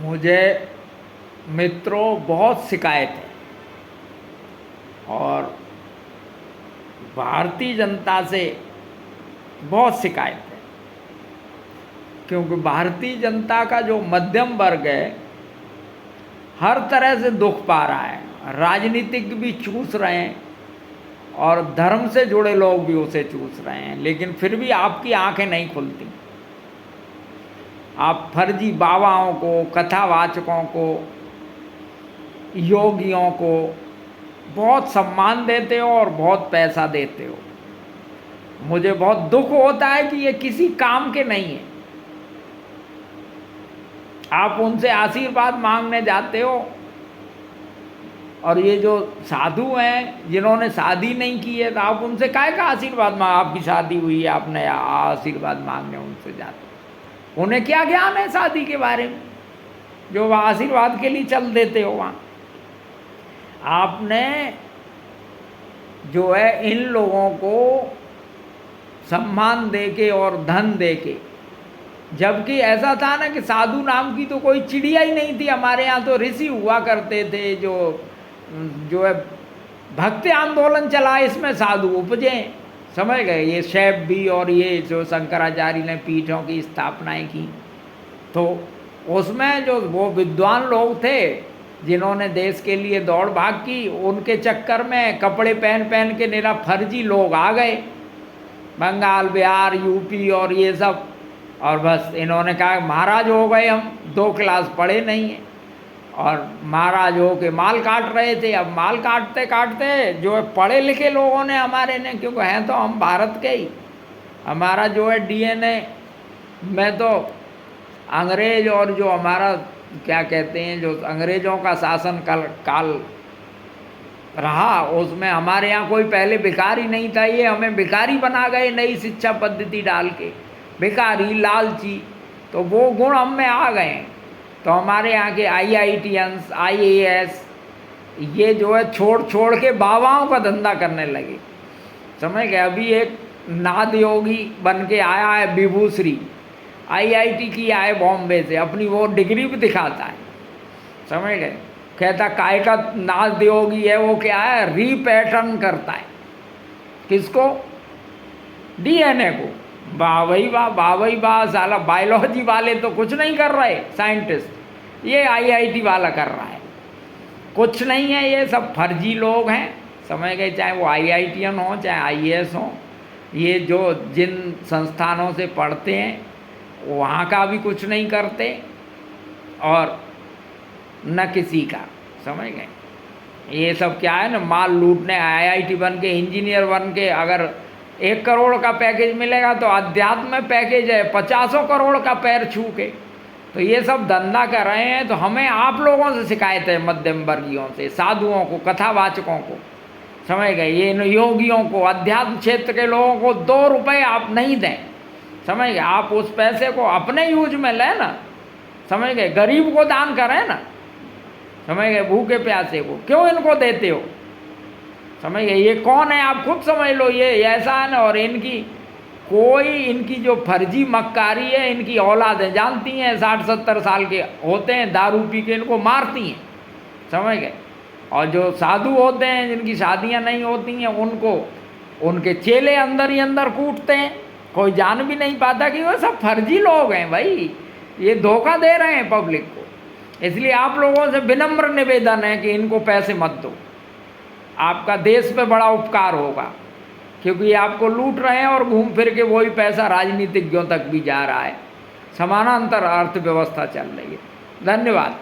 मुझे मित्रों बहुत शिकायत है और भारतीय जनता से बहुत शिकायत है, क्योंकि भारतीय जनता का जो मध्यम वर्ग है हर तरह से दुख पा रहा है। राजनीतिक भी चूस रहे हैं और धर्म से जुड़े लोग भी उसे चूस रहे हैं, लेकिन फिर भी आपकी आंखें नहीं खुलती। आप फर्जी बाबाओं को, कथावाचकों को, योगियों को बहुत सम्मान देते हो और बहुत पैसा देते हो। मुझे बहुत दुख होता है कि ये किसी काम के नहीं है। आप उनसे आशीर्वाद मांगने जाते हो और ये जो साधु हैं जिन्होंने शादी नहीं की है, तो आप उनसे काहे का आशीर्वाद मांग, आपकी शादी हुई है, आपने आशीर्वाद मांगने उनसे जाते हो। उन्हें क्या ज्ञान है शादी के बारे में जो वह आशीर्वाद के लिए चल देते हो वहाँ। आपने जो है इन लोगों को सम्मान देके और धन देके, जबकि ऐसा था ना कि साधु नाम की तो कोई चिड़िया ही नहीं थी हमारे यहाँ। तो ऋषि हुआ करते थे जो है भक्ति आंदोलन चला, इसमें साधु उपजे, समझ गए। ये शैव भी और ये जो शंकराचार्य ने पीठों की स्थापनाएं की, तो उसमें जो वो विद्वान लोग थे जिन्होंने देश के लिए दौड़ भाग की, उनके चक्कर में कपड़े पहन पहन के निरा फर्जी लोग आ गए, बंगाल, बिहार, यूपी और ये सब। और बस इन्होंने कहा महाराज हो गए हम, 2 क्लास पढ़े नहीं हैं और महाराज हो के माल काट रहे थे। अब माल काटते काटते जो है पढ़े लिखे लोगों ने, हमारे ने, क्योंकि हैं तो हम भारत के ही, हमारा जो है डीएनए में तो अंग्रेज और जो हमारा क्या कहते हैं, जो अंग्रेजों का शासन काल रहा, उसमें हमारे यहाँ कोई पहले भिखारी नहीं था। ये हमें भिखारी बना गए नई शिक्षा पद्धति डाल के, भिखारी, लालची। तो वो गुण हम में आ गए। तो हमारे यहाँ के IITians, IAS ये जो है छोड़ के बाबाओं का धंधा करने लगे, समझ गए। अभी एक नाद योगी बन के आया है विभूश्री, IIT किया है बॉम्बे से, अपनी वो डिग्री भी दिखाता है, समझ गए। कहता काय का नाद योगी है, वो क्या है, रीपैटर्न करता है। किसको? DNA को। वाह भाई वाह, वाह भाई वाह। साला बायोलॉजी वाले तो कुछ नहीं कर रहे, साइंटिस्ट, ये IIT वाला कर रहा है। कुछ नहीं है, ये सब फर्जी लोग हैं, समझ गए। चाहे वो IITian हो, चाहे IAS हो, ये जो जिन संस्थानों से पढ़ते हैं वहाँ का भी कुछ नहीं करते और न किसी का, समझ गए। ये सब क्या है ना, माल लूटने। IIT बन के, इंजीनियर बन के अगर 1 करोड़ का पैकेज मिलेगा तो अध्यात्म में पैकेज है 50 करोड़ का पैर छू के। तो ये सब धंधा कर रहे हैं। तो हमें आप लोगों से शिकायत है, मध्यम वर्गीयों से, साधुओं को, कथावाचकों को, समझ गए। ये योगियों को, अध्यात्म क्षेत्र के लोगों को 2 रुपये आप नहीं दें, समझ गए। आप उस पैसे को अपने यूज में लें ना, समझ गए। गरीब को दान करें ना, समझ गए। भूखे प्यासे को क्यों इनको देते हो, समझ गए। ये कौन है आप खुद समझ लो। ये ऐसा है ना, और इनकी जो फर्जी मक्कारी है, इनकी औलादें जानती हैं, 60-70 साल के होते हैं, दारू पी के इनको मारती हैं, समझ गए। और जो साधु होते हैं जिनकी शादियां नहीं होती हैं, उनको उनके चेले अंदर ही अंदर कूटते हैं, कोई जान भी नहीं पाता कि वो सब फर्जी लोग हैं भाई, ये धोखा दे रहे हैं पब्लिक को। इसलिए आप लोगों से विनम्र निवेदन है कि इनको पैसे मत दो, आपका देश पे बड़ा उपकार होगा, क्योंकि ये आपको लूट रहे हैं और घूम फिर के वही पैसा राजनीतिज्ञों तक भी जा रहा है। समानांतर अर्थव्यवस्था चल रही है। धन्यवाद।